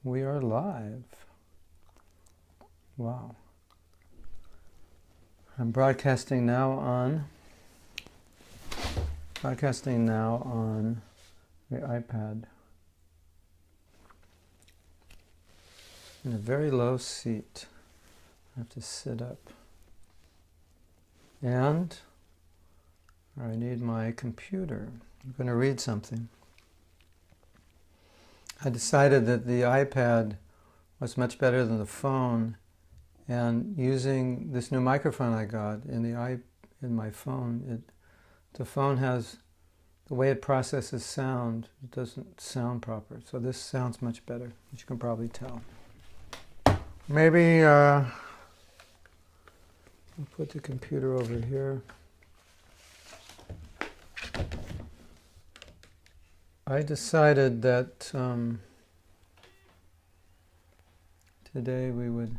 We are live. Wow. I'm broadcasting now on the iPad in a very low seat. I have to sit up. And I need my computer. I'm going to read something. I decided that the iPad was much better than the phone, and using this new microphone I got in my phone, the phone has the way it processes sound. It doesn't sound proper, so this sounds much better, as you can probably tell. Maybe I'll put the computer over here. I decided that today we would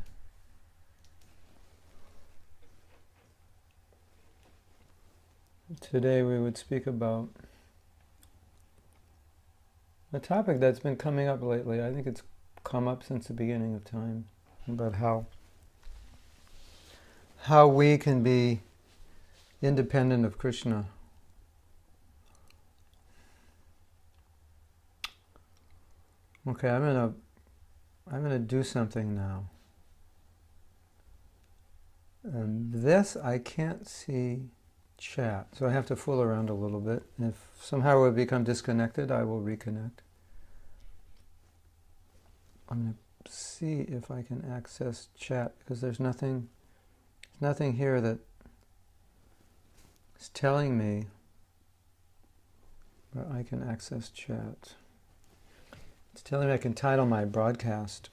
speak about a topic that's been coming up lately. I think it's come up since the beginning of time, about how we can be independent of Krishna. Okay, I'm gonna do something now. And this, I can't see chat, so I have to fool around a little bit. If somehow we become disconnected, I will reconnect. I'm going to see if I can access chat, because there's nothing here that is telling me where I can access chat. It's telling me I can title my broadcast.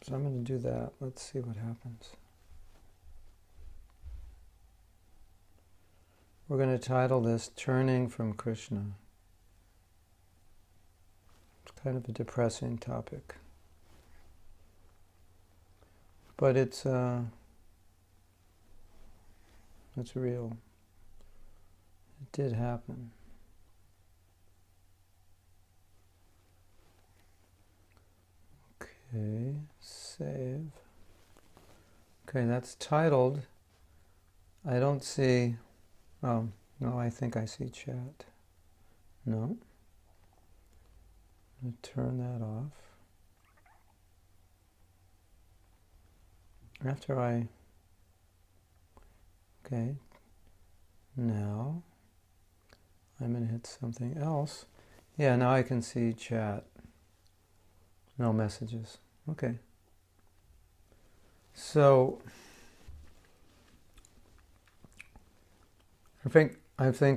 So I'm going to do that. Let's see what happens. We're going to title this Turning from Krishna. It's kind of a depressing topic. But it's real. It did happen. Okay, save. Okay, that's titled. I don't see. Oh, no, I think I see chat. No. I'm going to turn that off. Okay. Now, I'm going to hit something else. Yeah, now I can see chat. No messages. Okay. So, I think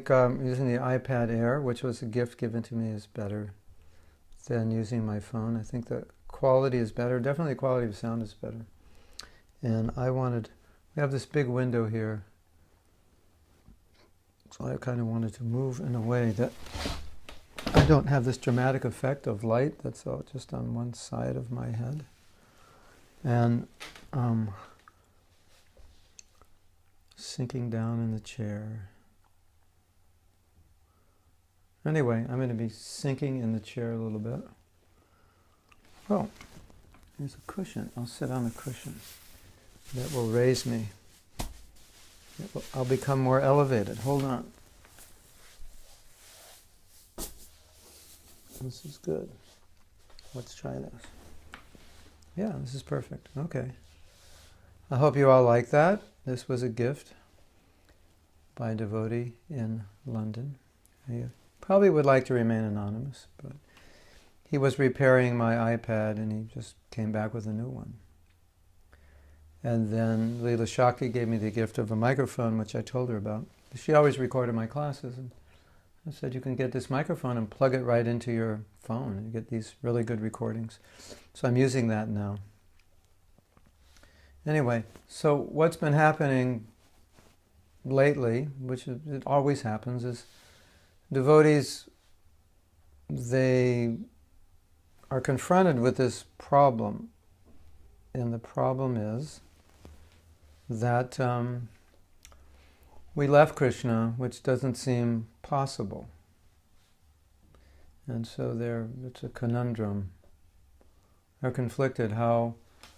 using the iPad Air, which was a gift given to me, is better than using my phone. I think the quality is better. Definitely the quality of sound is better. And we have this big window here. So I kind of wanted to move in a way that I don't have this dramatic effect of light that's all just on one side of my head. And sinking down in the chair. Anyway, I'm going to be sinking in the chair a little bit. Oh, there's a cushion. I'll sit on a cushion. That will raise me. I'll become more elevated. Hold on. This is good. Let's try this. Yeah, this is perfect. Okay. I hope you all like that. This was a gift by a devotee in London. I probably would like to remain anonymous, but he was repairing my iPad and he just came back with a new one. And then Leela Shakti gave me the gift of a microphone, which I told her about. She always recorded my classes, and I said, you can get this microphone and plug it right into your phone, and you get these really good recordings. So I'm using that now. Anyway, so what's been happening lately, which it always happens, is devotees, they are confronted with this problem. And the problem is that we left Krishna, which doesn't seem possible. And so it's a conundrum. are conflicted. How,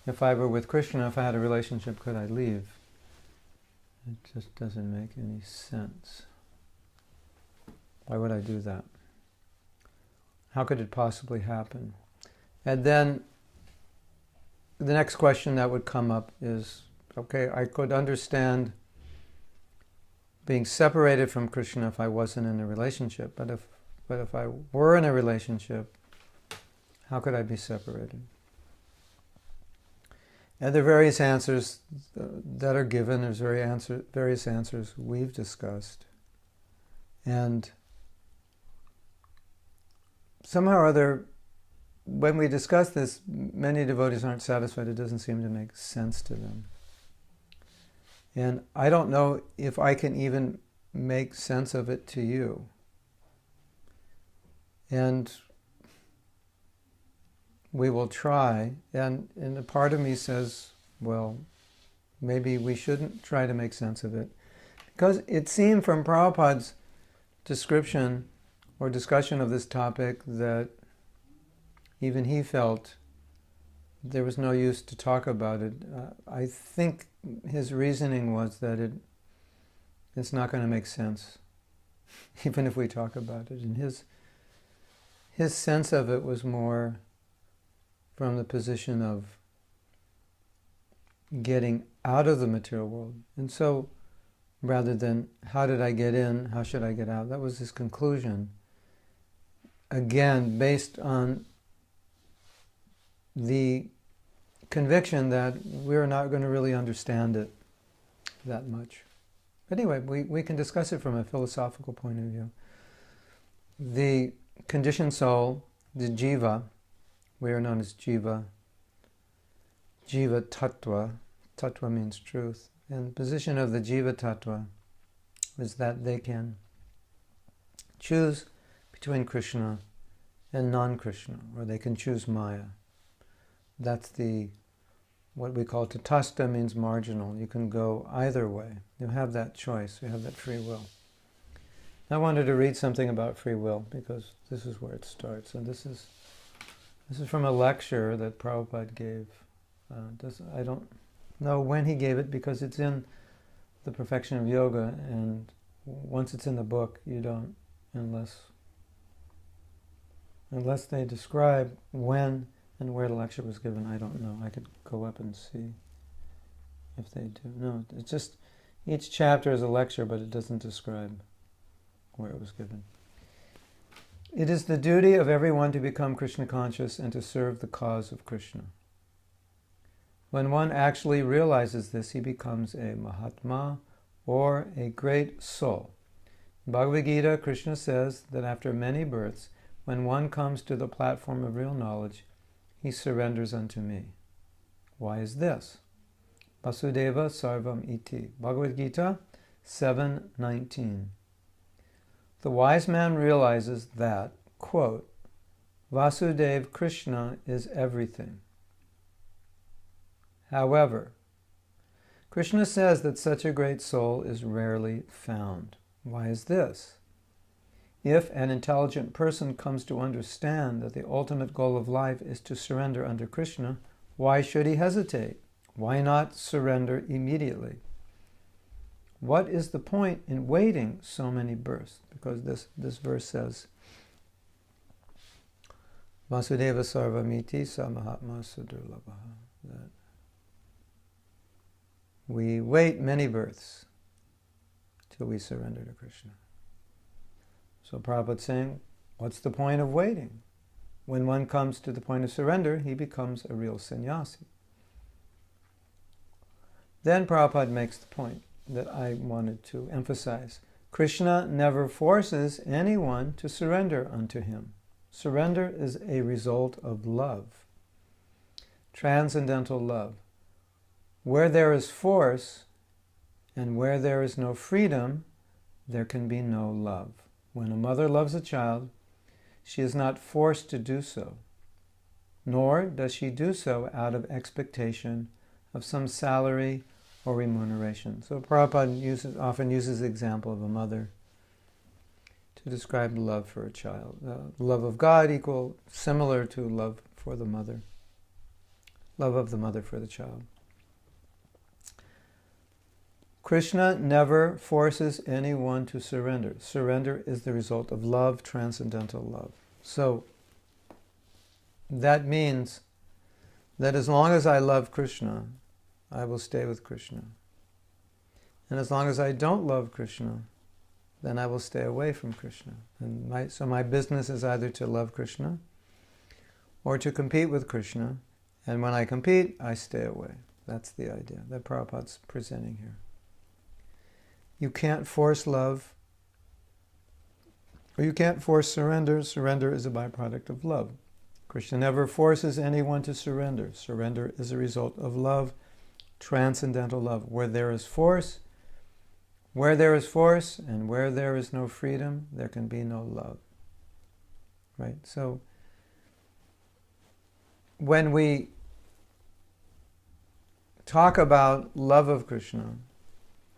if I were with Krishna, if I had a relationship, could I leave? It just doesn't make any sense. Why would I do that? How could it possibly happen? And then the next question that would come up is, okay, I could understand being separated from Krishna if I wasn't in a relationship, but if I were in a relationship, how could I be separated? And there are various answers that are given. There's various answers we've discussed. And somehow or other, when we discuss this, many devotees aren't satisfied. It doesn't seem to make sense to them. And I don't know if I can even make sense of it to you. And we will try. And a part of me says, well, maybe we shouldn't try to make sense of it. Because it seemed from Prabhupada's description or discussion of this topic that even he felt there was no use to talk about it. I think his reasoning was that it's not going to make sense, even if we talk about it. And his sense of it was more from the position of getting out of the material world. And so, rather than how did I get in, how should I get out, that was his conclusion. Again, based on the conviction that we're not going to really understand it that much. But anyway, we can discuss it from a philosophical point of view. The conditioned soul, the jiva, we are known as jiva. Jiva tattva. Tattva means truth. And the position of the jiva tattva is that they can choose between Krishna and non-Krishna, or they can choose Maya. That's what we call tatastha, means marginal. You can go either way. You have that choice. You have that free will. I wanted to read something about free will because this is where it starts. And this is from a lecture that Prabhupada gave. I don't know when he gave it because it's in the Perfection of Yoga, and once it's in the book, you don't, unless they describe when and where the lecture was given. I don't know. I could go up and see if they do. No, it's just each chapter is a lecture, but it doesn't describe where it was given. It is the duty of everyone to become Krishna conscious and to serve the cause of Krishna. When one actually realizes this, he becomes a Mahatma, or a great soul. In Bhagavad Gita, Krishna says that after many births, when one comes to the platform of real knowledge, he surrenders unto me. Why is this? Vasudeva Sarvam Iti. Bhagavad Gita 7:19. The wise man realizes that, quote, Vasudeva Krishna is everything. However, Krishna says that such a great soul is rarely found. Why is this? If an intelligent person comes to understand that the ultimate goal of life is to surrender unto Krishna, why should he hesitate? Why not surrender immediately? What is the point in waiting so many births? Because this verse says, Vasudeva Sarvamiti Sa Mahatma Sudurlabha. That we wait many births till we surrender to Krishna. So Prabhupada's saying, what's the point of waiting? When one comes to the point of surrender, he becomes a real sannyasi. Then Prabhupada makes the point that I wanted to emphasize. Krishna never forces anyone to surrender unto him. Surrender is a result of love, transcendental love. Where there is force and where there is no freedom, there can be no love. When a mother loves a child, she is not forced to do so, nor does she do so out of expectation of some salary or remuneration. So Prabhupada often uses the example of a mother to describe love for a child. Love of God similar to love for the mother. love of the mother for the child. Krishna never forces anyone to surrender. Surrender is the result of love, transcendental love. So that means that as long as I love Krishna, I will stay with Krishna. And as long as I don't love Krishna, then I will stay away from Krishna. And so my business is either to love Krishna or to compete with Krishna. And when I compete, I stay away. That's the idea that Prabhupada's presenting here. You can't force love, or you can't force surrender. Surrender is a byproduct of love. Krishna never forces anyone to surrender. Surrender is a result of love, transcendental love. Where there is force, and where there is no freedom, there can be no love. Right? So when we talk about love of Krishna,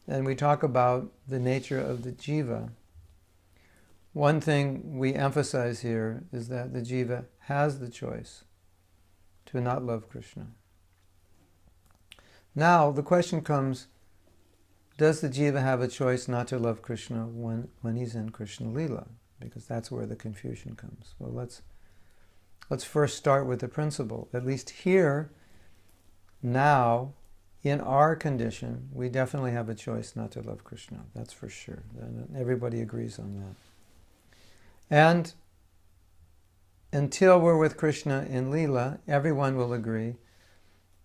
and we talk about the nature of the jiva, one thing we emphasize here is that the jiva has the choice to not love Krishna. Now, the question comes, does the jiva have a choice not to love Krishna when he's in Krishna Lila? Because that's where the confusion comes. Well, let's first start with the principle. At least here, now, in our condition, we definitely have a choice not to love Krishna. That's for sure. And everybody agrees on that. And until we're with Krishna in Leela, everyone will agree,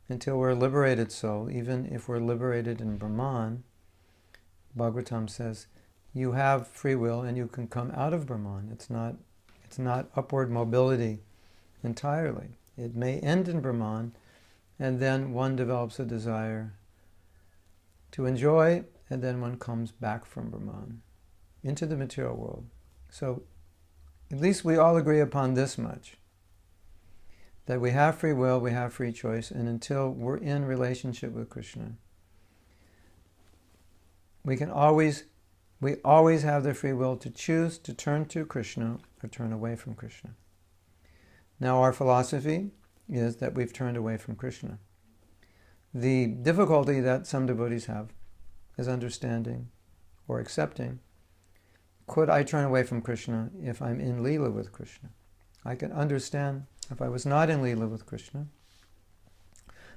until we're a liberated soul, even if we're liberated in Brahman, Bhagavatam says, you have free will and you can come out of Brahman. It's not upward mobility entirely. It may end in Brahman, and then one develops a desire to enjoy, and then one comes back from Brahman into the material world. So at least we all agree upon this much, that we have free will, we have free choice, and until we're in relationship with Krishna, we always have the free will to choose to turn to Krishna or turn away from Krishna. Now our philosophy is that we've turned away from Krishna. The difficulty that some devotees have is understanding or accepting, could I turn away from Krishna if I'm in Leela with Krishna? I can understand if I was not in Leela with Krishna,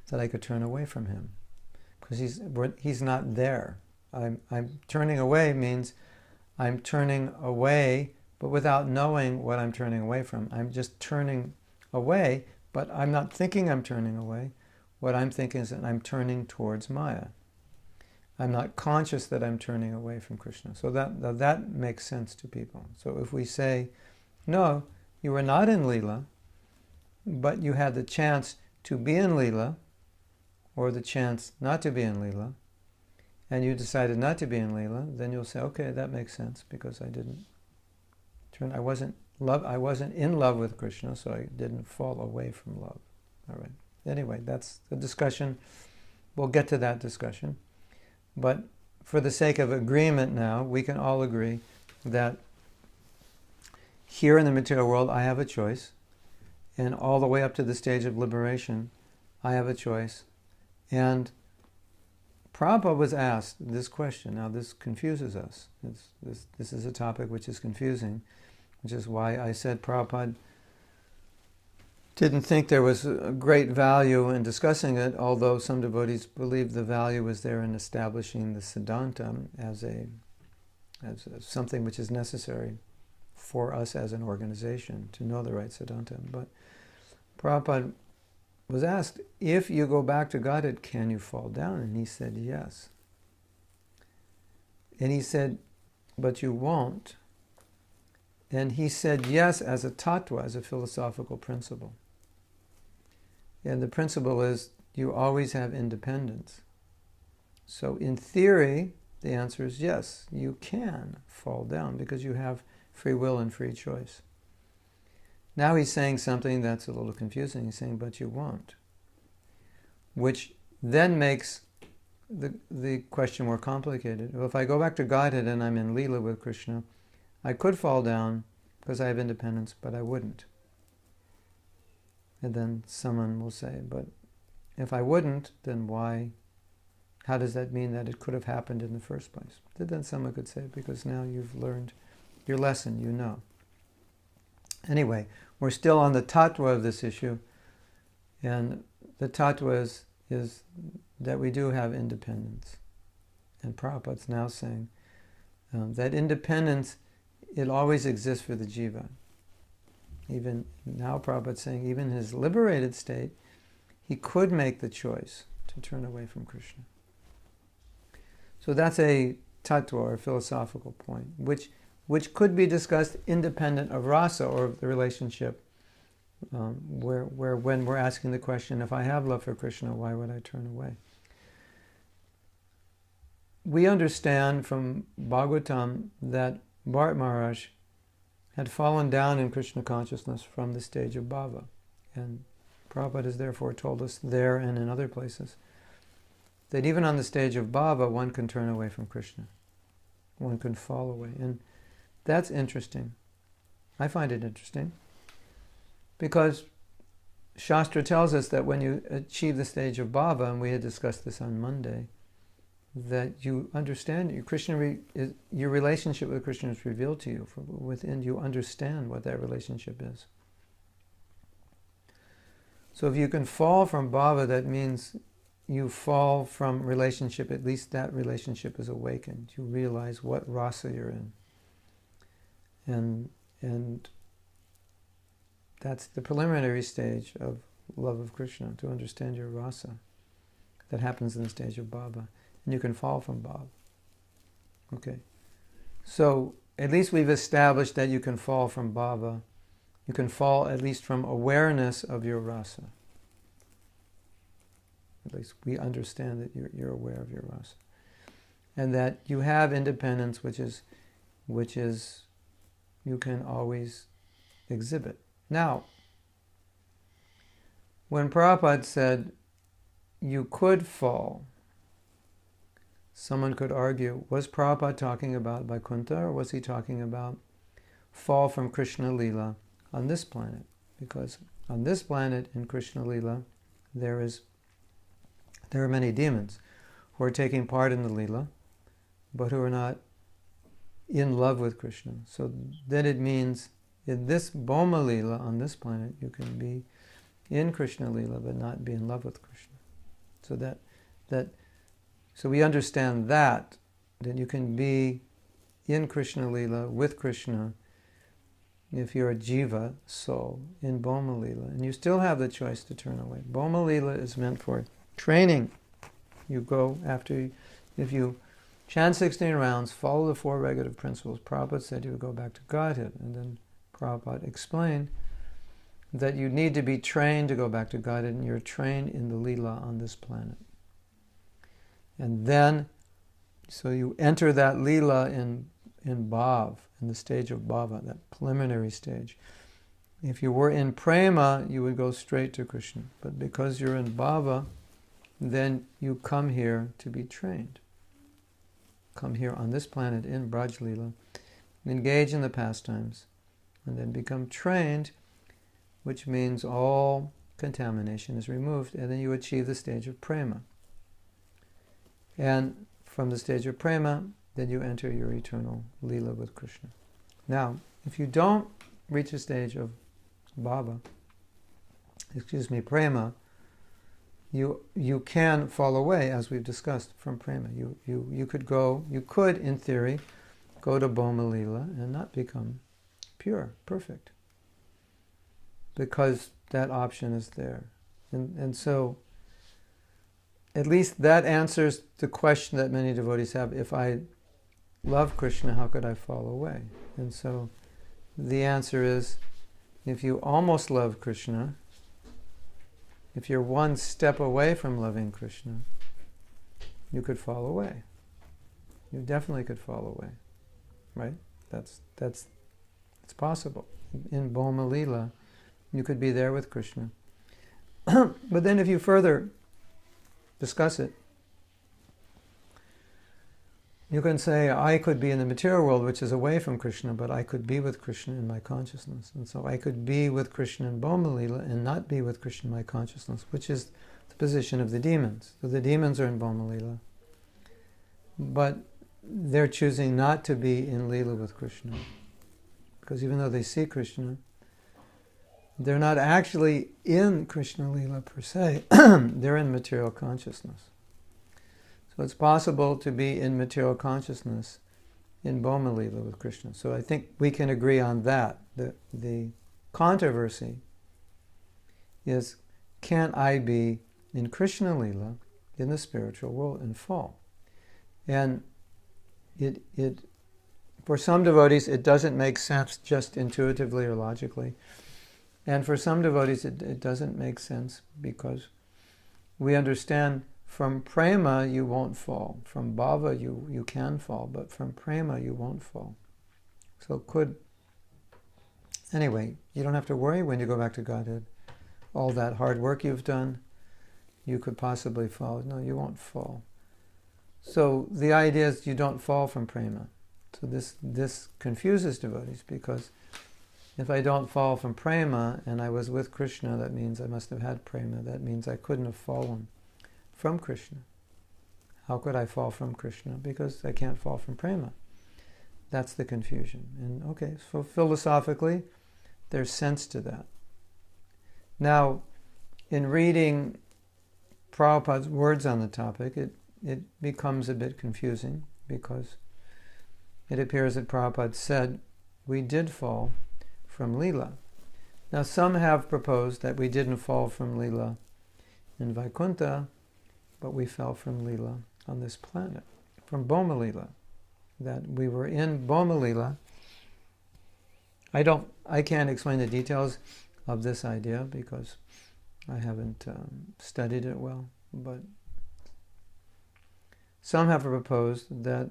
that I could turn away from him, because he's not there. I'm turning away means I'm turning away, but without knowing what I'm turning away from. I'm just turning away, but I'm not thinking I'm turning away. What I'm thinking is that I'm turning towards Maya. I'm not conscious that I'm turning away from Krishna. So that makes sense to people. So if we say, no, you were not in Leela, but you had the chance to be in Leela, or the chance not to be in Leela, and you decided not to be in Leela, then you'll say, okay, that makes sense, because I wasn't in love with Krishna, so I didn't fall away from love. All right. Anyway, that's the discussion. We'll get to that discussion. But for the sake of agreement now, we can all agree that here in the material world, I have a choice, and all the way up to the stage of liberation, I have a choice. And Prabhupada was asked this question. Now, this confuses us. This is a topic which is confusing, which is why I said Prabhupada didn't think there was a great value in discussing it, although some devotees believe the value was there in establishing the Siddhanta as something which is necessary for us as an organization to know the right Siddhanta. But Prabhupada was asked, if you go back to Godhead, can you fall down? And he said, yes. And he said, but you won't. And he said yes as a tattva, as a philosophical principle. And the principle is you always have independence. So in theory, the answer is yes, you can fall down because you have free will and free choice. Now he's saying something that's a little confusing. He's saying, but you won't. Which then makes the question more complicated. Well, if I go back to Godhead and I'm in Leela with Krishna, I could fall down because I have independence, but I wouldn't. And then someone will say, but if I wouldn't, then why? How does that mean that it could have happened in the first place? Then someone could say, because now you've learned your lesson, you know. Anyway, we're still on the tattva of this issue, and the tattva is that we do have independence. And Prabhupada's now saying that independence, it always exists for the jiva. Even now Prabhupada's saying, even in his liberated state, he could make the choice to turn away from Krishna. So that's a tattva, or a philosophical point, which could be discussed independent of rasa, or the relationship, where when we're asking the question, if I have love for Krishna, why would I turn away? We understand from Bhagavatam that Bharat Maharaj had fallen down in Krishna consciousness from the stage of bhava. And Prabhupada has therefore told us there and in other places that even on the stage of bhava, one can turn away from Krishna. One can fall away. And that's interesting. I find it interesting because Shastra tells us that when you achieve the stage of bhava, and we had discussed this on Monday, that you understand your relationship with Krishna is revealed to you. From within, you understand what that relationship is. So if you can fall from bhava, that means you fall from relationship, at least that relationship is awakened. You realize what rasa you're in. And that's the preliminary stage of love of Krishna, to understand your rasa. That happens in the stage of bhava. And you can fall from bhava. Okay. So at least we've established that you can fall from bhava. You can fall at least from awareness of your rasa. At least we understand that you're aware of your rasa. And that you have independence, which is you can always exhibit. Now, when Prabhupada said you could fall, someone could argue, was Prabhupada talking about Vaikuntha, or was he talking about fall from Krishna Lila on this planet? Because on this planet, in Krishna Lila, there are many demons who are taking part in the Lila, but who are not in love with Krishna. So then it means in this Bhoma Lila, on this planet, you can be in Krishna Lila, but not be in love with Krishna. So we understand that you can be in Krishna Lila with Krishna if you're a jiva soul in Bhoma Lila, and you still have the choice to turn away. Bhoma Lila is meant for training. You go after, if you chant 16 rounds, follow the 4 regulative principles. Prabhupada said you would go back to Godhead, and then Prabhupada explained that you need to be trained to go back to Godhead, and you're trained in the Lila on this planet. And then, so you enter that Lila in Bhav, in the stage of Bhava, that preliminary stage. If you were in Prema, you would go straight to Krishna. But because you're in Bhava, then you come here to be trained. Come here on this planet in Braj Lila, engage in the pastimes, and then become trained, which means all contamination is removed, and then you achieve the stage of Prema. And from the stage of Prema, then you enter your eternal Lila with Krishna. Now, if you don't reach a stage of Prema, you can fall away, as we've discussed, from Prema. You could, in theory, go to Bhoma Lila and not become pure, perfect. Because that option is there. And so, at least that answers the question that many devotees have: if I love Krishna, how could I fall away? And so the answer is, if you almost love Krishna, if you're one step away from loving Krishna, you could fall away. You definitely could fall away, right? It's possible. In Bhoma Lila, you could be there with Krishna. But then if you further discuss it, You can say, I could be in the material world, which is away from Krishna, but I could be with Krishna in my consciousness. And so I could be with Krishna in Bhoma Lila and not be with Krishna in my consciousness, which is the position of the demons. So the demons are in Bhoma Lila, but they're choosing not to be in Lila with Krishna. Because even though they see Krishna, they're not actually in Krishna Lila per se. They're in material consciousness. So it's possible to be in material consciousness in Bhoma Lila with Krishna. So I think we can agree on that. The controversy is, can I be in Krishna Lila in the spiritual world and fall? And it for some devotees it doesn't make sense just intuitively or logically. And for some devotees it doesn't make sense because we understand from prema you won't fall. From bhava you can fall, but from prema you won't fall. So anyway, you don't have to worry when you go back to Godhead. All that hard work you've done, you could possibly fall. No, you won't fall. So the idea is you don't fall from prema. So this confuses devotees, because if I don't fall from prema and I was with Krishna, that means I must have had prema. That means I couldn't have fallen from Krishna. How could I fall from Krishna? Because I can't fall from prema. That's the confusion. And okay, so philosophically, there's sense to that. Now, in reading Prabhupada's words on the topic, it becomes a bit confusing, because it appears that Prabhupada said we did fall from Leela. Now, some have proposed that we didn't fall from Leela in Vaikuntha, but we fell from Leela on this planet, from Bhoma Leela, that we were in Bhoma Leela. I can't explain the details of this idea because I haven't studied it well, but some have proposed that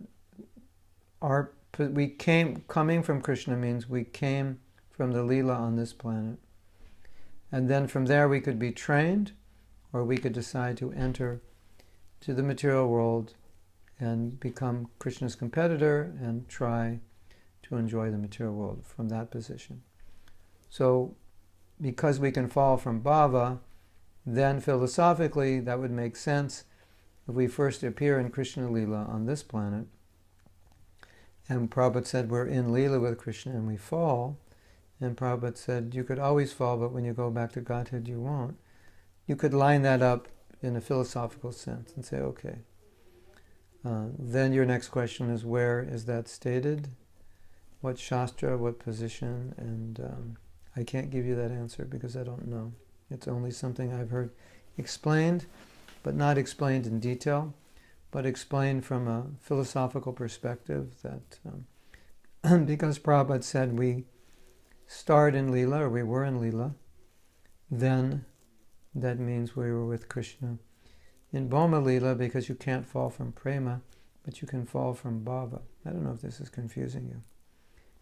coming from Krishna means we came from the Leela on this planet, and then from there we could be trained, or we could decide to enter to the material world and become Krishna's competitor and try to enjoy the material world from that position. So, because we can fall from bhava, then philosophically that would make sense if we first appear in Krishna Leela on this planet, and Prabhupada said we're in Leela with Krishna and we fall, and Prabhupada said you could always fall, but when you go back to Godhead you won't. You could line that up in a philosophical sense and say, okay. Then your next question is, where is that stated? What shastra, what position? And I can't give you that answer because I don't know. It's only something I've heard explained, but not explained in detail, but explained from a philosophical perspective, that because Prabhupada said we start in Leela, or we were in Leela, then that means we were with Krishna in Bhoma Leela, because you can't fall from prema, but you can fall from bhava. I don't know if this is confusing you.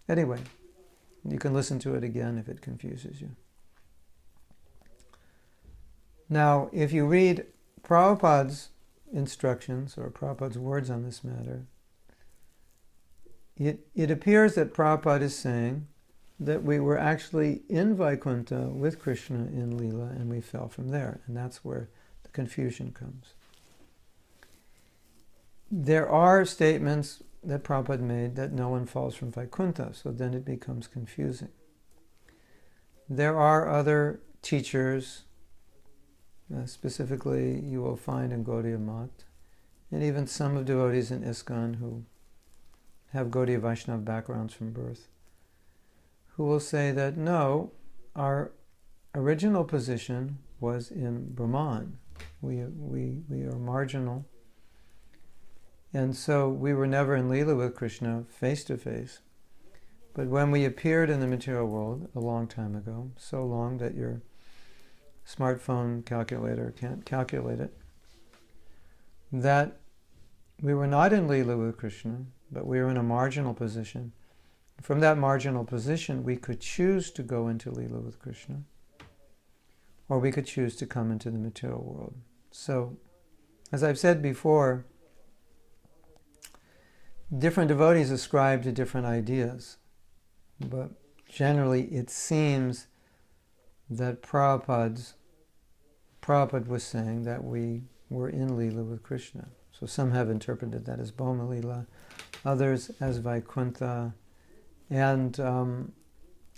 Anyway, you can listen to it again if it confuses you. Now, if you read Prabhupada's instructions or Prabhupada's words on this matter, it appears that Prabhupada is saying that we were actually in Vaikuntha with Krishna in Leela and we fell from there, and that's where the confusion comes. There are statements that Prabhupada made that no one falls from Vaikuntha, so then it becomes confusing. There are other teachers, specifically you will find in Gaudiya Math, and even some of devotees in ISKCON who have Gaudiya Vaishnava backgrounds from birth, who will say that no, our original position was in Brahman. We are marginal. And so we were never in Leela with Krishna face to face. But when we appeared in the material world a long time ago, so long that your smartphone calculator can't calculate it, that we were not in Leela with Krishna, but we were in a marginal position. From that marginal position, we could choose to go into Leela with Krishna, or we could choose to come into the material world. So, as I've said before, different devotees ascribe to different ideas, but generally it seems that Prabhupada was saying that we were in Leela with Krishna. So some have interpreted that as Bhoma Leela, others as Vaikuntha, and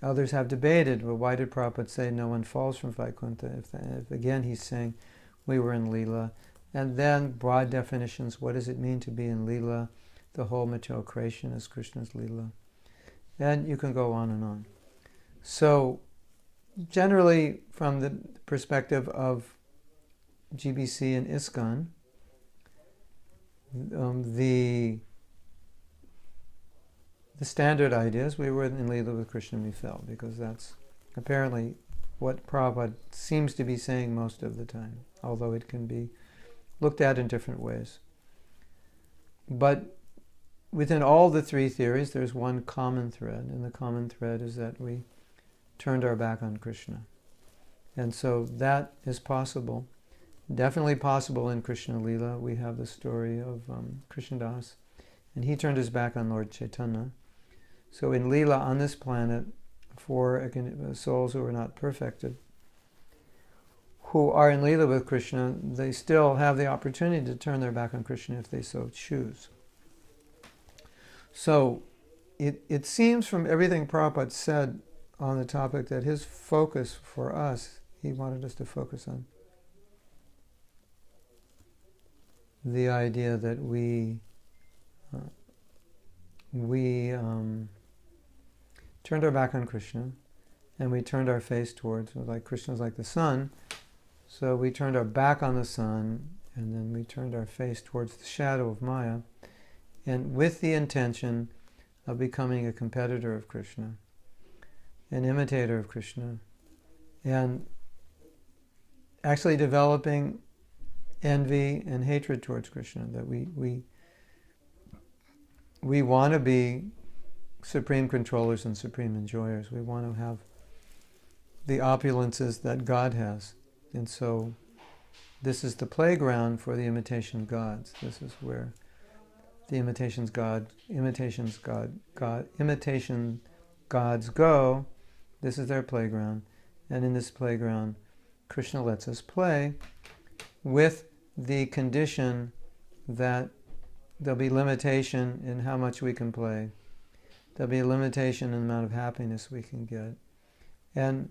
others have debated, well, why did Prabhupada say no one falls from Vaikuntha? If again he's saying we were in Leela. And then broad definitions, what does it mean to be in Leela? The whole material creation is Krishna's Leela. And you can go on and on. So generally from the perspective of GBC and ISKCON, the standard idea is we were in Leela with Krishna and we fell, because that's apparently what Prabhupada seems to be saying most of the time, although it can be looked at in different ways. But within all the three theories, there's one common thread, and the common thread is that we turned our back on Krishna. And so that is possible, definitely possible in Krishna Leela. We have the story of Krishnadas, and he turned his back on Lord Chaitanya. So in Leela on this planet, for souls who are not perfected, who are in Leela with Krishna, they still have the opportunity to turn their back on Krishna if they so choose. So it seems from everything Prabhupada said on the topic that his focus for us, he wanted us to focus on the idea that we turned our back on Krishna, and we turned our face towards, like Krishna's like the sun, so we turned our back on the sun, and then we turned our face towards the shadow of Maya, and with the intention of becoming a competitor of Krishna, an imitator of Krishna, and actually developing envy and hatred towards Krishna, that we want to be supreme controllers and supreme enjoyers. We want to have the opulences that God has. And so this is the playground for the imitation gods. This is where the imitation gods go. This is their playground. And in this playground, Krishna lets us play with the condition that there'll be limitation in how much we can play. There'll be a limitation in the amount of happiness we can get. And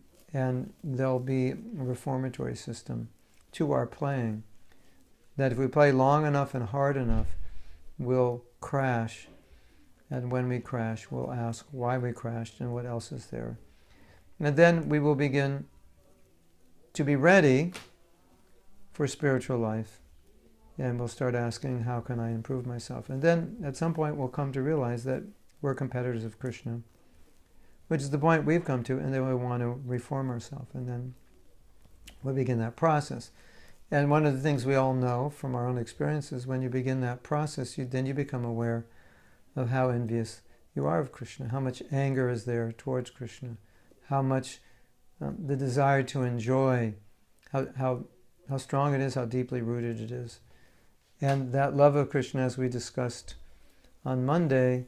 there'll be a reformatory system to our playing, that if we play long enough and hard enough, we'll crash. And when we crash, we'll ask why we crashed and what else is there. And then we will begin to be ready for spiritual life. And we'll start asking, how can I improve myself? And then at some point we'll come to realize that we're competitors of Krishna, which is the point we've come to, and then we want to reform ourselves. And then we'll begin that process. And one of the things we all know from our own experiences, when you begin that process, then you become aware of how envious you are of Krishna, how much anger is there towards Krishna, how much the desire to enjoy, how strong it is, how deeply rooted it is. And that love of Krishna, as we discussed on Monday,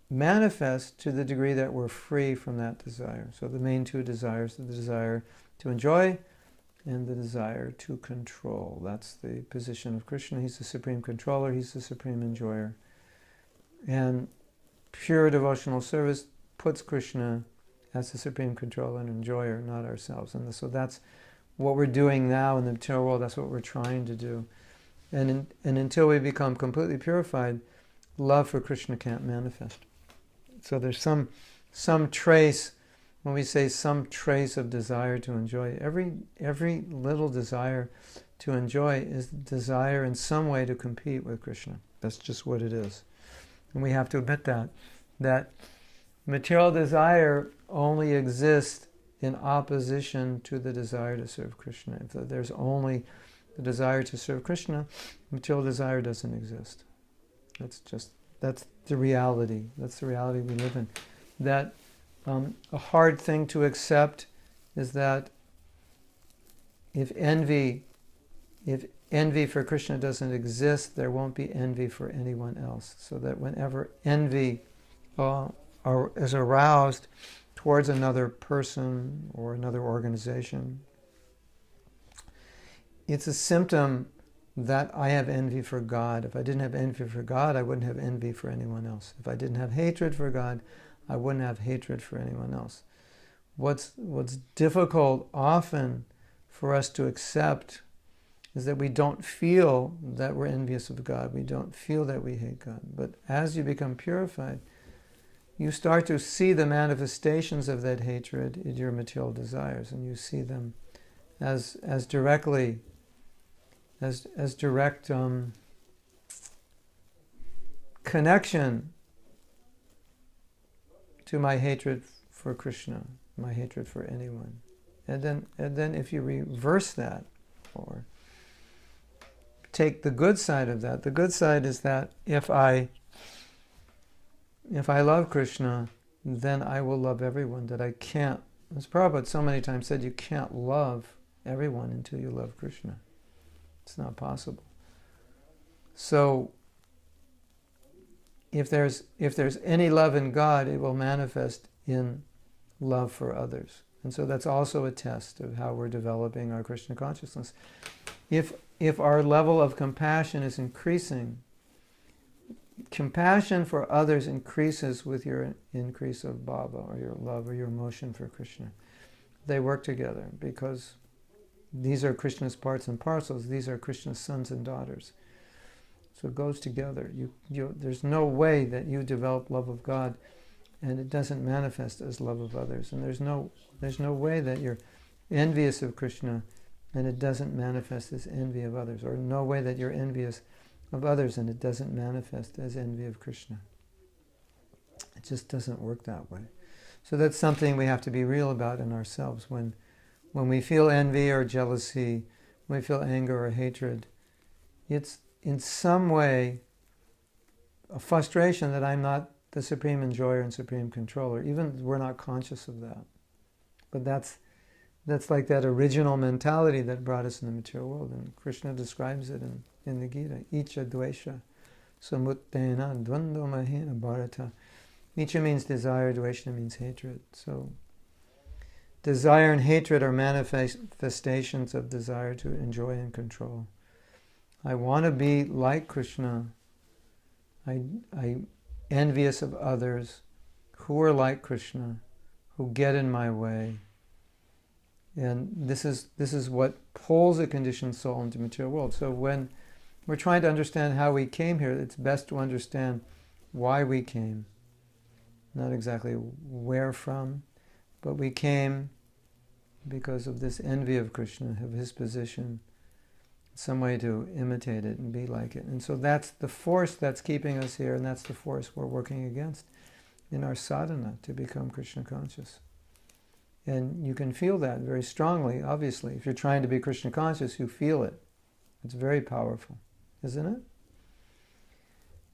manifests to the degree that we're free from that desire. So the main two desires, the desire to enjoy and the desire to control. That's the position of Krishna. He's the supreme controller, he's the supreme enjoyer. And pure devotional service puts Krishna as the supreme controller and enjoyer, not ourselves. And so that's what we're doing now in the material world. That's what we're trying to do. And until we become completely purified, love for Krishna can't manifest. So there's some trace, when we say some trace of desire to enjoy, every little desire to enjoy is desire in some way to compete with Krishna. That's just what it is. And we have to admit that material desire only exists in opposition to the desire to serve Krishna. If there's only the desire to serve Krishna, material desire doesn't exist. That's the reality. That's the reality we live in. That a hard thing to accept is that if envy If envy for Krishna doesn't exist, there won't be envy for anyone else. So that whenever envy is aroused towards another person or another organization, it's a symptom that I have envy for God. If I didn't have envy for God, I wouldn't have envy for anyone else. If I didn't have hatred for God, I wouldn't have hatred for anyone else. What's difficult often for us to accept is that we don't feel that we're envious of God. We don't feel that we hate God. But as you become purified, you start to see the manifestations of that hatred in your material desires, and you see them as directly, as direct connection to my hatred for Krishna, my hatred for anyone. And then if you reverse that, or take the good side of that, the good side is that if I love Krishna, then I will love everyone. That I can't, as Prabhupada so many times said, you can't love everyone until you love Krishna. It's not possible. So if there's any love in God, it will manifest in love for others. And so that's also a test of how we're developing our Krishna consciousness. If our level of compassion is increasing, compassion for others increases with your increase of bhava, or your love, or your emotion for Krishna. They work together because these are Krishna's parts and parcels. These are Krishna's sons and daughters. So it goes together. There's no way that you develop love of God and it doesn't manifest as love of others. And there's no way that you're envious of Krishna and it doesn't manifest as envy of others. Or no way that you're envious of others and it doesn't manifest as envy of Krishna. It just doesn't work that way. So that's something we have to be real about in ourselves. When we feel envy or jealousy, when we feel anger or hatred, it's in some way a frustration that I'm not the supreme enjoyer and supreme controller. Even we're not conscious of that. But that's like that original mentality that brought us in the material world. And Krishna describes it in the Gita. Icha dvesha samuttena dvando mahena bharata. Icha means desire, dvesha means hatred. So desire and hatred are manifestations of desire to enjoy and control. I want to be like Krishna. I'm envious of others who are like Krishna, who get in my way. And this is what pulls a conditioned soul into the material world. So when we're trying to understand how we came here, it's best to understand why we came. Not exactly where from, but we came because of this envy of Krishna, of his position, some way to imitate it and be like it. And so that's the force that's keeping us here, and that's the force we're working against in our sadhana to become Krishna conscious. And you can feel that very strongly, obviously. If you're trying to be Krishna conscious, you feel it. It's very powerful, isn't it?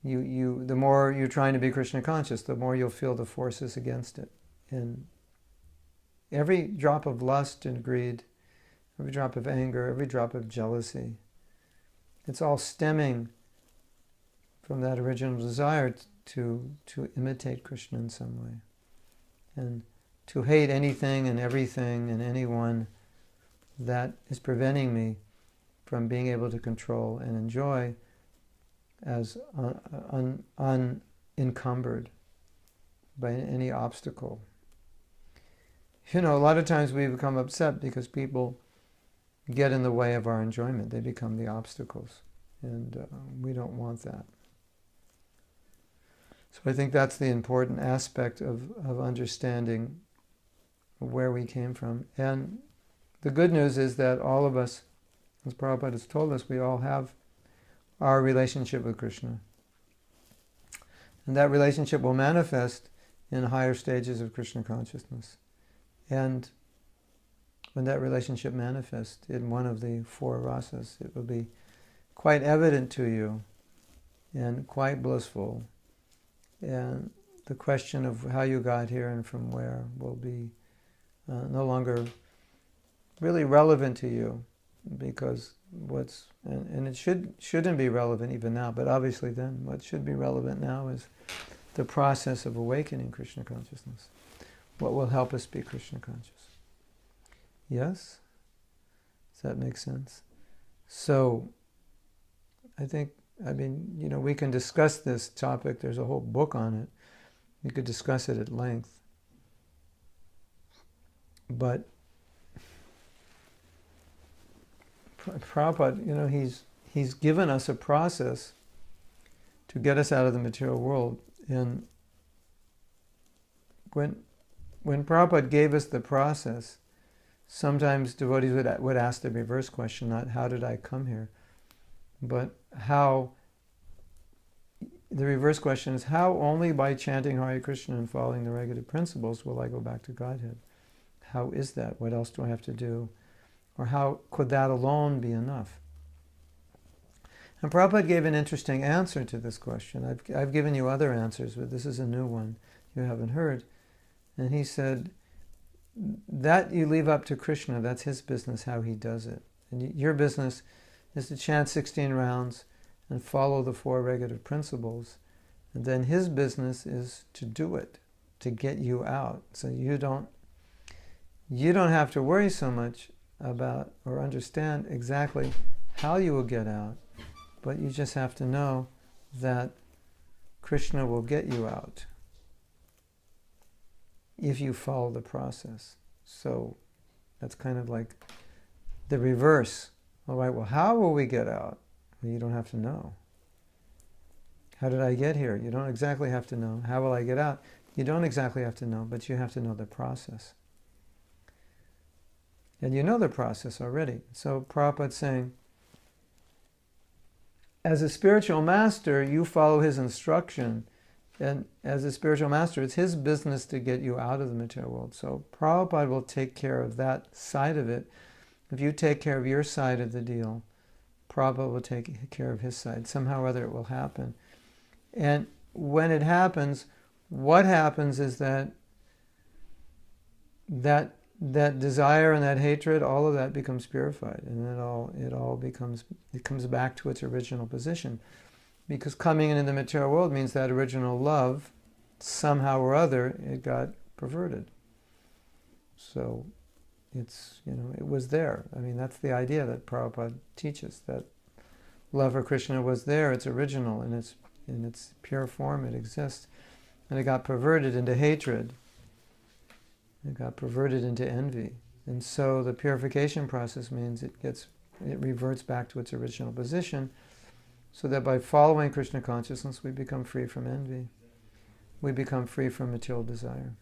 The more you're trying to be Krishna conscious, the more you'll feel the forces against it. And every drop of lust and greed, every drop of anger, every drop of jealousy, it's all stemming from that original desire to imitate Krishna in some way. And to hate anything and everything and anyone that is preventing me from being able to control and enjoy as unencumbered by any obstacle. A lot of times we become upset because people get in the way of our enjoyment. They become the obstacles. And we don't want that. So I think that's the important aspect of understanding where we came from. And the good news is that all of us, as Prabhupada has told us, we all have our relationship with Krishna. And that relationship will manifest in higher stages of Krishna consciousness. And when that relationship manifests in one of the four rasas, it will be quite evident to you and quite blissful. And the question of how you got here and from where will be no longer really relevant to you. because and it shouldn't be relevant even now, but obviously then what should be relevant now is the process of awakening Krishna consciousness. What will help us be Krishna conscious? Yes? Does that make sense? So, we can discuss this topic. There's a whole book on it. We could discuss it at length. But Prabhupada, he's given us a process to get us out of the material world. And when Prabhupada gave us the process, sometimes devotees would ask the reverse question, not how did I come here, but how. The reverse question is, how only by chanting Hare Krishna and following the regulative principles will I go back to Godhead? How is that? What else do I have to do? Or how could that alone be enough? And Prabhupada gave an interesting answer to this question. I've given you other answers, but this is a new one you haven't heard. And he said, that you leave up to Krishna, that's his business, how he does it. And your business is to chant 16 rounds and follow the 4 regulative principles. And then his business is to do it, to get you out. So you don't have to worry so much about or understand exactly how you will get out, but you just have to know that Krishna will get you out if you follow the process. So that's kind of like the reverse. All right, well, how will we get out? Well, you don't have to know. How did I get here? You don't exactly have to know. How will I get out? You don't exactly have to know, but you have to know the process. And you know the process already. So Prabhupada's saying, as a spiritual master, you follow his instruction. And as a spiritual master, it's his business to get you out of the material world. So Prabhupada will take care of that side of it. If you take care of your side of the deal, Prabhupada will take care of his side. Somehow or other it will happen. And when it happens, what happens is that desire and that hatred, all of that becomes purified, and it comes back to its original position. Because coming into the material world means that original love, somehow or other, it got perverted. So it was there. I mean, that's the idea that Prabhupada teaches, that love for Krishna was there, it's original, in its pure form, it exists. And it got perverted into hatred. It got perverted into envy. And so the purification process means it reverts back to its original position, so that by following Krishna consciousness, we become free from envy. We become free from material desire.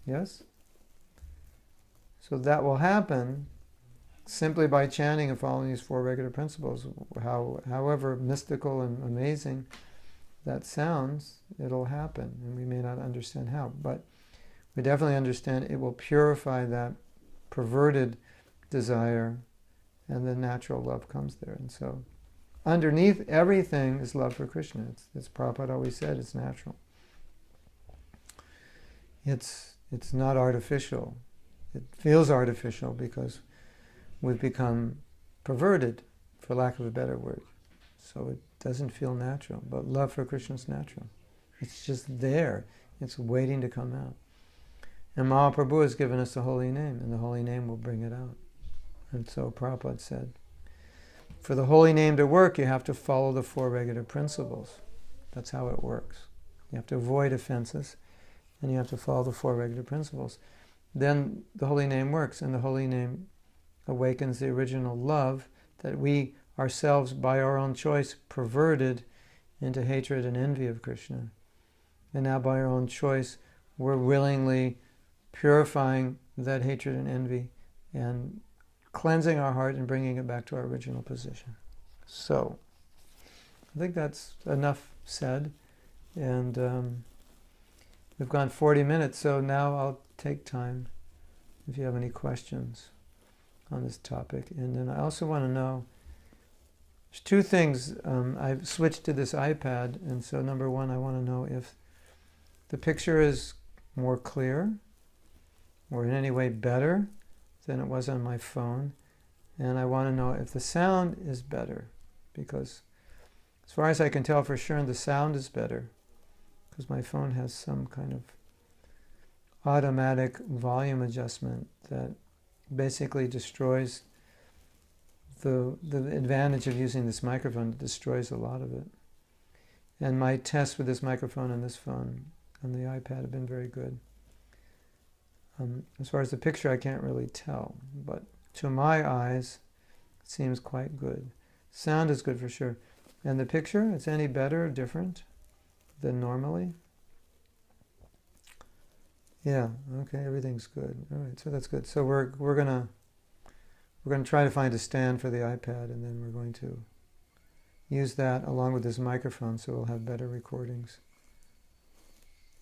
Yes? So that will happen simply by chanting and following these 4 regular principles. However mystical and amazing that sounds, it'll happen. And we may not understand how, but we definitely understand it will purify that perverted desire, and the natural love comes there. And so underneath everything is love for Krishna. It's Prabhupada always said, it's natural. It's not artificial. It feels artificial because we've become perverted, for lack of a better word. So it doesn't feel natural. But love for Krishna is natural. It's just there. It's waiting to come out. And Mahaprabhu has given us the holy name, and the holy name will bring it out. And so Prabhupada said, for the holy name to work, you have to follow the 4 regular principles. That's how it works. You have to avoid offenses, and you have to follow the 4 regular principles. Then the holy name works, and the holy name awakens the original love that we ourselves, by our own choice, perverted into hatred and envy of Krishna. And now by our own choice, we're willingly purifying that hatred and envy and cleansing our heart and bringing it back to our original position. So, I think that's enough said. And we've gone 40 minutes, so now I'll take time if you have any questions on this topic. And then I also want to know, there's 2 things. I've switched to this iPad, and so number 1, I want to know if the picture is more clear or in any way better than it was on my phone. And I want to know if the sound is better, because as far as I can tell for sure, the sound is better, because my phone has some kind of automatic volume adjustment that basically destroys the advantage of using this microphone. It destroys a lot of it. And my tests with this microphone and this phone and the iPad have been very good. As far as the picture, I can't really tell, but to my eyes, it seems quite good. Sound is good for sure. And the picture, it's any better or different than normally? Yeah, okay, everything's good. All right, so that's good. So we're gonna try to find a stand for the iPad, and then we're going to use that along with this microphone, so we'll have better recordings.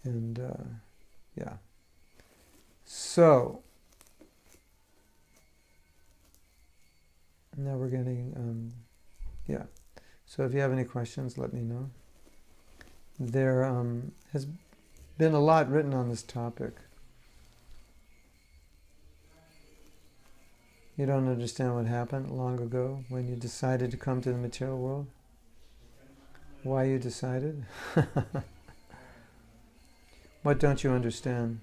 And yeah. So now we're getting yeah. So if you have any questions, let me know. There has been a lot written on this topic. You don't understand what happened long ago when you decided to come to the material world? Why you decided? What don't you understand?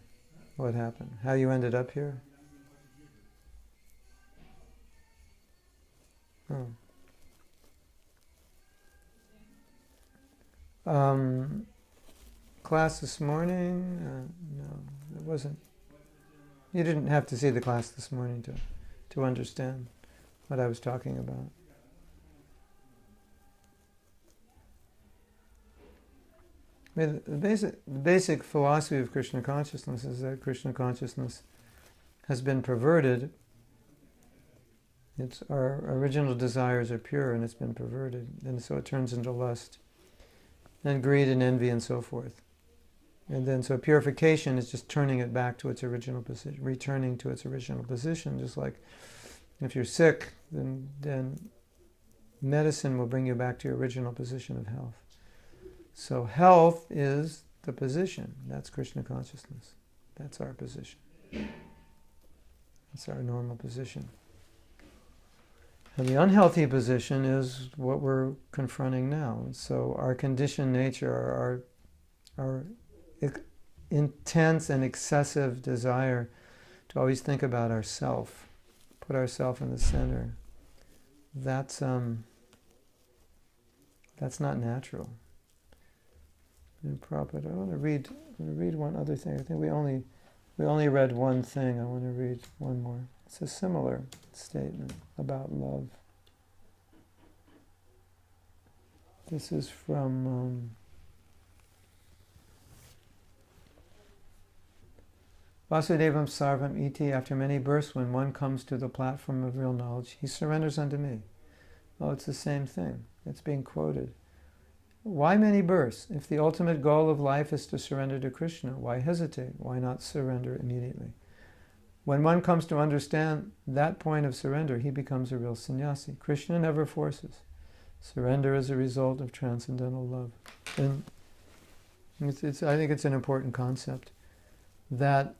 What happened? How you ended up here? Oh. Class this morning? No, it wasn't. You didn't have to see the class this morning to understand what I was talking about. I mean, the basic philosophy of Krishna consciousness is that Krishna consciousness has been perverted. Our original desires are pure, and it's been perverted, and so it turns into lust and greed and envy and so forth. And then so purification is just turning it back to its original position, returning to its original position. Just like if you're sick, then medicine will bring you back to your original position of health. So health is the position. That's Krishna consciousness. That's our position. That's our normal position. And the unhealthy position is what we're confronting now. So our conditioned nature, our intense and excessive desire to always think about ourself, put ourself in the center, that's not natural. And Prabhupada, I want to read one other thing. I think we only read one thing. I want to read one more. It's a similar statement about love. This is from Vasudevam Sarvam Iti. After many births, when one comes to the platform of real knowledge, he surrenders unto me. Oh, it's the same thing. It's being quoted. Why many births? If the ultimate goal of life is to surrender to Krishna, why hesitate? Why not surrender immediately? When one comes to understand that point of surrender, he becomes a real sannyasi. Krishna never forces. Surrender is a result of transcendental love. And I think it's an important concept that,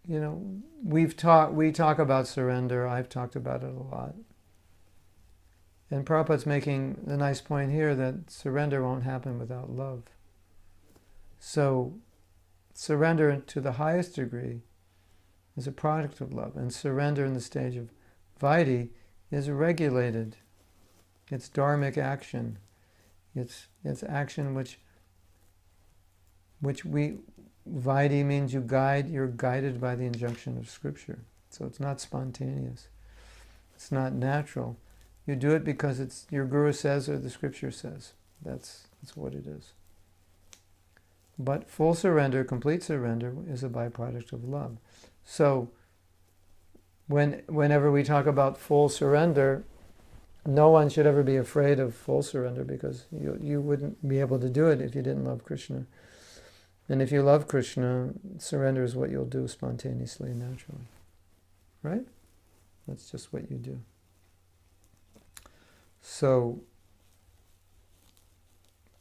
we talk about surrender. I've talked about it a lot. And Prabhupada's making the nice point here that surrender won't happen without love. So surrender to the highest degree is a product of love, and surrender in the stage of vaidhi is regulated. It's dharmic action. It's action which vaidhi means you're guided by the injunction of Scripture. So it's not spontaneous. It's not natural. You do it because it's your guru says or the Scripture says. That's what it is. But full surrender, complete surrender, is a byproduct of love. So whenever we talk about full surrender, no one should ever be afraid of full surrender, because you wouldn't be able to do it if you didn't love Krishna. And if you love Krishna, surrender is what you'll do spontaneously and naturally. Right? That's just what you do. So,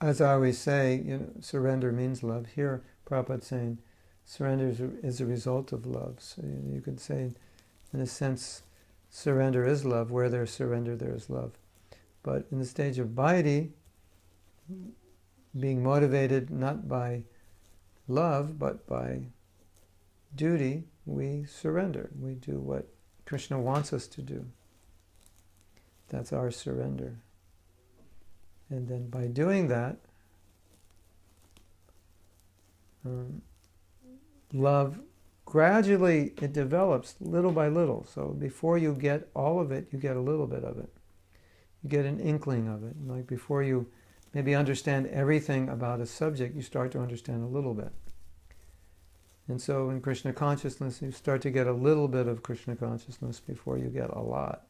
as I always say, surrender means love. Here, Prabhupada's saying, surrender is a result of love. So you could say, in a sense, surrender is love. Where there's surrender, there is love. But in the stage of bhakti, being motivated not by love, but by duty, we surrender. We do what Krishna wants us to do. That's our surrender. And then by doing that, love gradually, it develops little by little. So before you get all of it, you get a little bit of it. You get an inkling of it. Like before you maybe understand everything about a subject, you start to understand a little bit. And so in Krishna consciousness, you start to get a little bit of Krishna consciousness before you get a lot.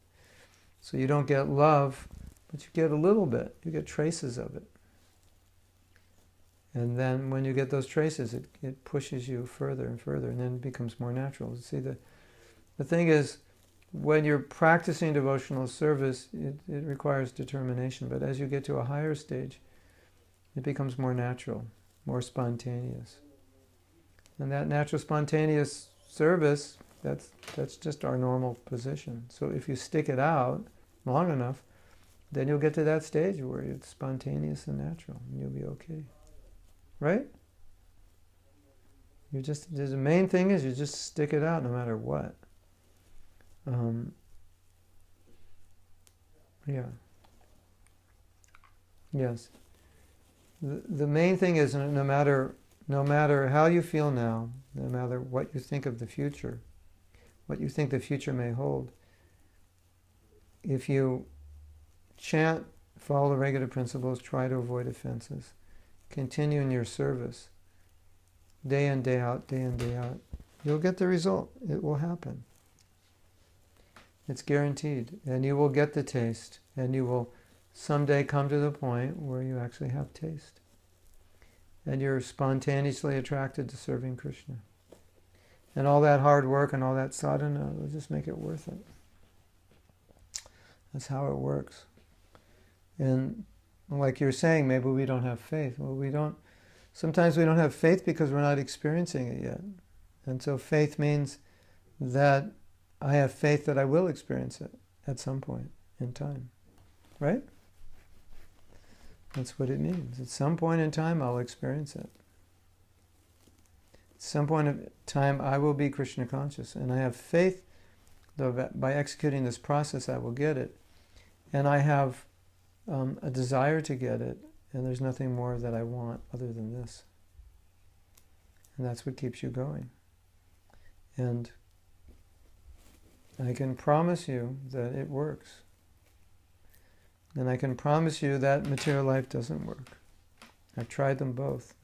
So you don't get love, but you get a little bit. You get traces of it. And then when you get those traces, it pushes you further and further, and then it becomes more natural. See, the thing is, when you're practicing devotional service, it requires determination. But as you get to a higher stage, it becomes more natural, more spontaneous. And that natural, spontaneous service, that's just our normal position. So if you stick it out long enough, then you'll get to that stage where it's spontaneous and natural, and you'll be okay. Right? The main thing is you just stick it out no matter what. Yeah. Yes. The main thing is no matter how you feel now, no matter what you think of the future, what you think the future may hold, if you chant, follow the regular principles, try to avoid offenses, continue in your service, day in, day out, you'll get the result. It will happen. It's guaranteed. And you will get the taste. And you will someday come to the point where you actually have taste. And you're spontaneously attracted to serving Krishna. And all that hard work and all that sadhana will just make it worth it. That's how it works. And like you're saying, maybe we don't have faith. Well, sometimes we don't have faith because we're not experiencing it yet. And so faith means that I have faith that I will experience it at some point in time. Right? That's what it means. At some point in time, I'll experience it. At some point in time, I will be Krishna conscious. And I have faith that by executing this process, I will get it. And I have a desire to get it. And there's nothing more that I want other than this. And that's what keeps you going. And I can promise you that it works. And I can promise you that material life doesn't work. I've tried them both.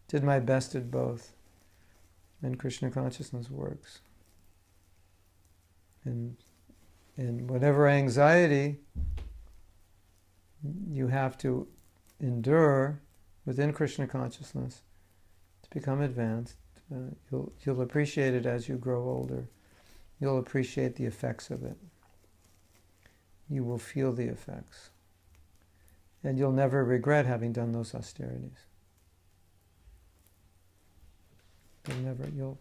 Did my best at both. And Krishna consciousness works. And whatever anxiety you have to endure within Krishna consciousness to become advanced, you'll appreciate it as you grow older. You'll appreciate the effects of it. You will feel the effects. And you'll never regret having done those austerities. The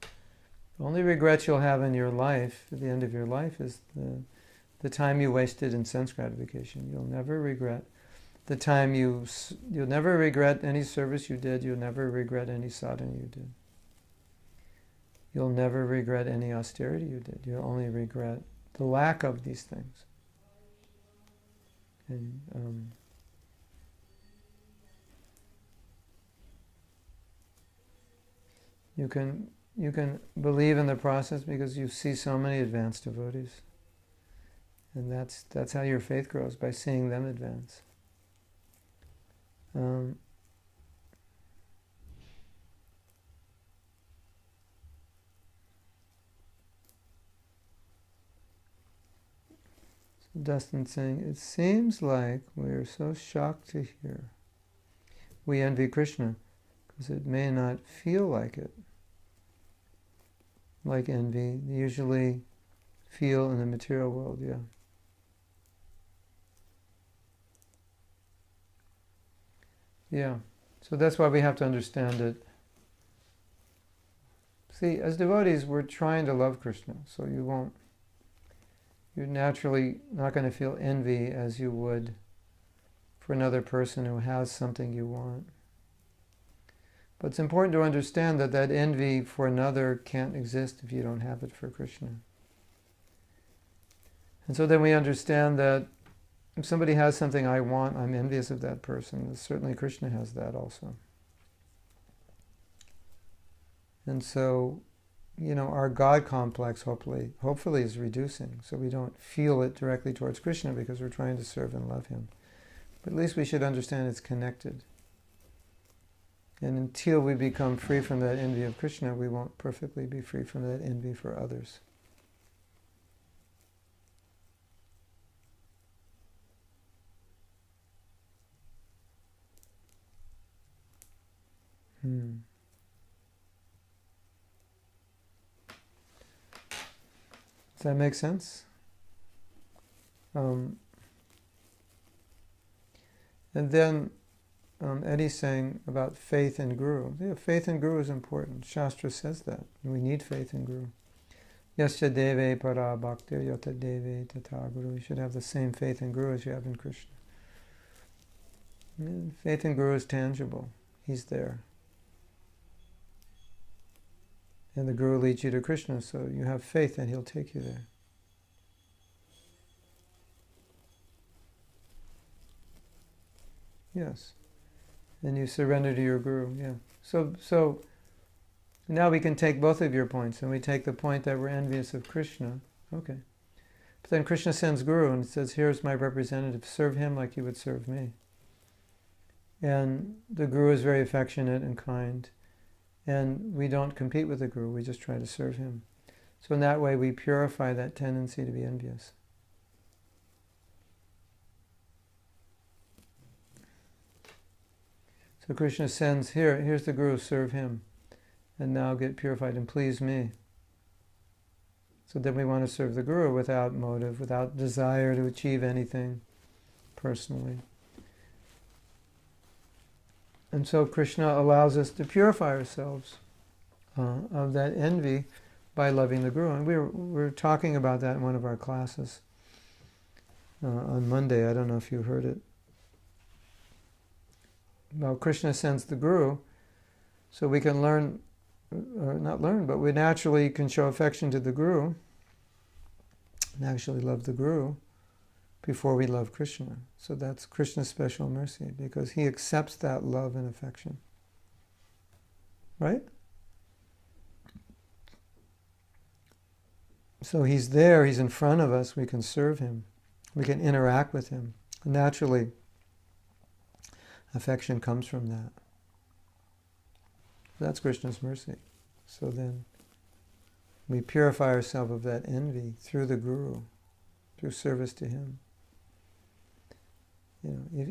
only regrets you'll have in your life, at the end of your life, is the time you wasted in sense gratification. You'll never regret the time you'll never regret any service you did. You'll never regret any sadhana you did. You'll never regret any austerity you did. You'll only regret the lack of these things. And you can believe in the process because you see so many advanced devotees, and that's how your faith grows, by seeing them advance. Dustin saying, it seems like we are so shocked to hear. We envy Krishna because it may not feel like it. Like envy, they usually feel in the material world, yeah. Yeah, so that's why we have to understand it. See, as devotees, we're trying to love Krishna, so you won't you're naturally not going to feel envy as you would for another person who has something you want. But it's important to understand that that envy for another can't exist if you don't have it for Krishna. And so then we understand that if somebody has something I want, I'm envious of that person. Certainly Krishna has that also. And so, our God complex hopefully is reducing, so we don't feel it directly towards Krishna because we're trying to serve and love him. But at least we should understand it's connected. And until we become free from that envy of Krishna, we won't perfectly be free from that envy for others. Does that make sense? And then Eddie's saying about faith in Guru. Yeah, faith in Guru is important. Shastra says that. We need faith in Guru. Yasya deve para bhaktir yata deve tata Guru. You should have the same faith in Guru as you have in Krishna. And faith in Guru is tangible. He's there. And the Guru leads you to Krishna, so you have faith and he'll take you there. Yes. And you surrender to your Guru, yeah. So now we can take both of your points, and we take the point that we're envious of Krishna. Okay. But then Krishna sends Guru and says, here's my representative, serve him like you would serve me. And the Guru is very affectionate and kind. And we don't compete with the Guru, we just try to serve him. So in that way we purify that tendency to be envious. So Krishna sends, here's the Guru, serve him. And now get purified and please me. So then we want to serve the Guru without motive, without desire to achieve anything personally. And so Krishna allows us to purify ourselves of that envy by loving the Guru. And we're talking about that in one of our classes on Monday. I don't know if you heard it. Well, Krishna sends the Guru so we can learn, or not learn, but we naturally can show affection to the Guru and actually love the Guru before we love Krishna. So that's Krishna's special mercy, because he accepts that love and affection. Right? So he's there, he's in front of us, we can serve him, we can interact with him. Naturally, affection comes from that. That's Krishna's mercy. So then we purify ourselves of that envy through the Guru, through service to him.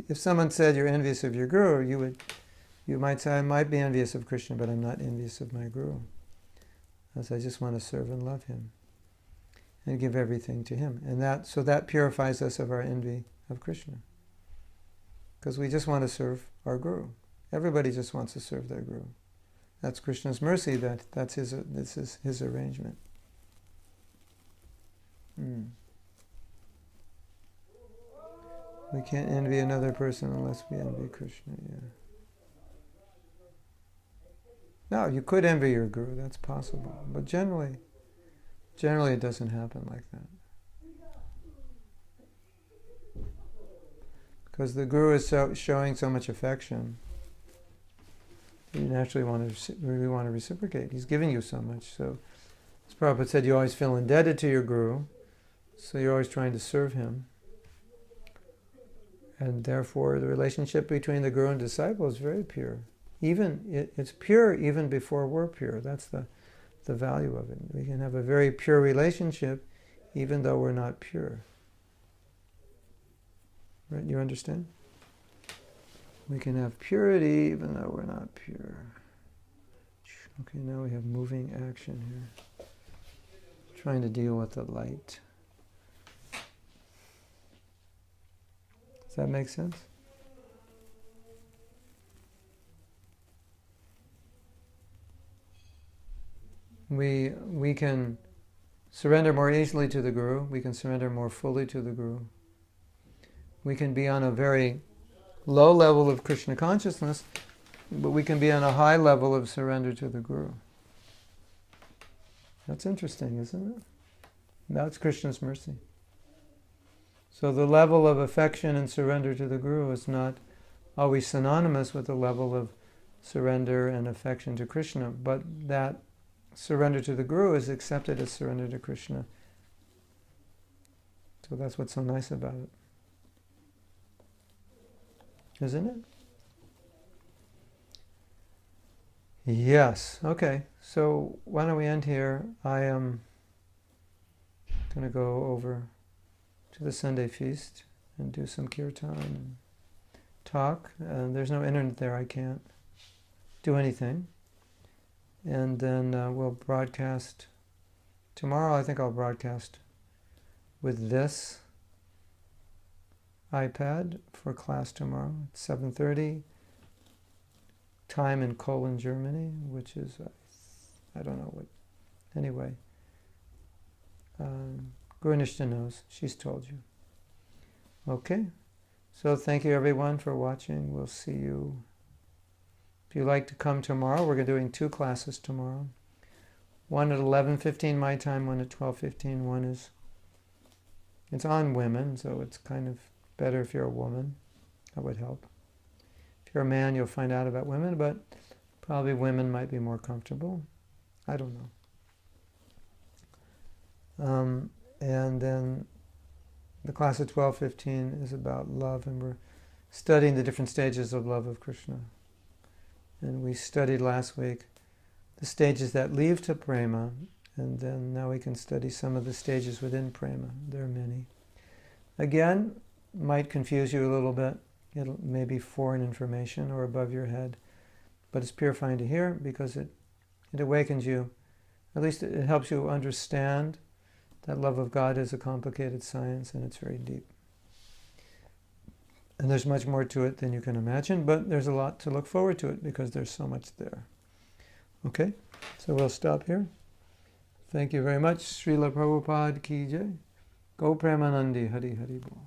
If someone said you're envious of your Guru, you might say, I might be envious of Krishna, but I'm not envious of my Guru. As I just want to serve and love him and give everything to him. And that purifies us of our envy of Krishna. Because we just want to serve our Guru. Everybody just wants to serve their Guru. That's Krishna's mercy, this is his arrangement. We can't envy another person unless we envy Krishna, yeah. No, you could envy your Guru, that's possible. But generally it doesn't happen like that. Because the Guru is showing so much affection, you naturally want to reciprocate. He's giving you so much. So, as Prabhupada said, you always feel indebted to your Guru, so you're always trying to serve him. And therefore, the relationship between the Guru and disciple is very pure. It's pure even before we're pure. That's the value of it. We can have a very pure relationship even though we're not pure. Right? You understand? We can have purity even though we're not pure. Okay, now we have moving action here. Trying to deal with the light. Does that make sense? We can surrender more easily to the Guru. We can surrender more fully to the Guru. We can be on a very low level of Krishna consciousness, but we can be on a high level of surrender to the Guru. That's interesting, isn't it? That's Krishna's mercy. So the level of affection and surrender to the Guru is not always synonymous with the level of surrender and affection to Krishna, but that surrender to the Guru is accepted as surrender to Krishna. So that's what's so nice about it. Isn't it? Yes. Okay. So why don't we end here? I am going to go over to the Sunday feast and do some kirtan and talk. There's no internet there. I can't do anything. And then we'll broadcast tomorrow. I think I'll broadcast with this iPad for class tomorrow at 7:30. Time in Cologne, Germany, which is, I don't know what, anyway. Gurnishta knows, she's told you. Okay, so thank you everyone for watching. We'll see you. If you'd like to come tomorrow, we're doing 2 classes tomorrow. One at 11:15 my time, one at 12:15. One is, it's on women, so it's kind of better if you're a woman. That would help. If you're a man, you'll find out about women, but probably women might be more comfortable. I don't know. And then the class at 12:15 is about love, and we're studying the different stages of love of Krishna. And we studied last week the stages that lead to prema, and then now we can study some of the stages within prema. There are many. Again, might confuse you a little bit. It may be foreign information or above your head, but it's purifying to hear because it awakens you. At least it helps you understand that love of God is a complicated science and it's very deep. And there's much more to it than you can imagine, but there's a lot to look forward to it because there's so much there. Okay, so we'll stop here. Thank you very much. Srila Prabhupada Ki Jai. Go Premanandi Hari Hari Bol.